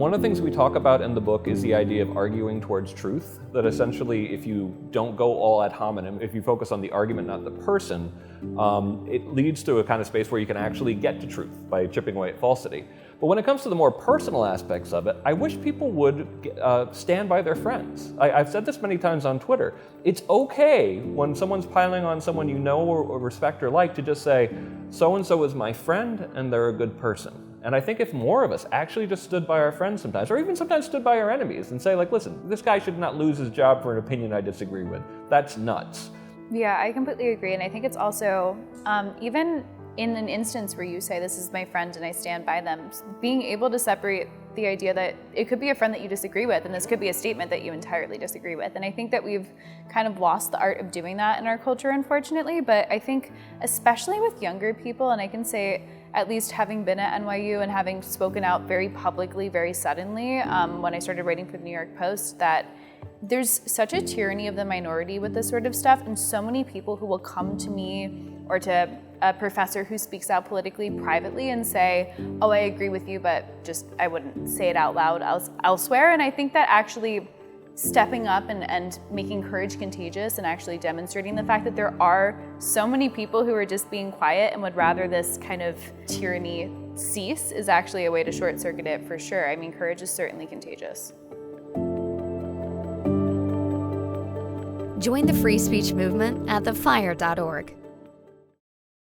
One of the things we talk about in the book is the idea of arguing towards truth, that essentially if you don't go all ad hominem, if you focus on the argument, not the person, it leads to a kind of space where you can actually get to truth by chipping away at falsity. But when it comes to the more personal aspects of it, I wish people would stand by their friends. I've said this many times on Twitter. It's okay when someone's piling on someone you know or respect or like to just say, so-and-so is my friend and they're a good person. And I think if more of us actually just stood by our friends sometimes, or even sometimes stood by our enemies and say, like, listen, this guy should not lose his job for an opinion I disagree with. That's nuts. Yeah, I completely agree. And I think it's also, even in an instance where you say, this is my friend and I stand by them, being able to separate the idea that it could be a friend that you disagree with, and this could be a statement that you entirely disagree with. And I think that we've kind of lost the art of doing that in our culture, unfortunately. But I think especially with younger people, and I can say, at least having been at NYU and having spoken out very publicly, very suddenly, when I started writing for the New York Post, that there's such a tyranny of the minority with this sort of stuff, and so many people who will come to me or to a professor who speaks out politically privately and say, oh, I agree with you, but just I wouldn't say it out loud elsewhere. And I think that actually stepping up and making courage contagious and actually demonstrating the fact that there are so many people who are just being quiet and would rather this kind of tyranny cease is actually a way to short circuit it for sure. I mean, courage is certainly contagious. Join the free speech movement at thefire.org.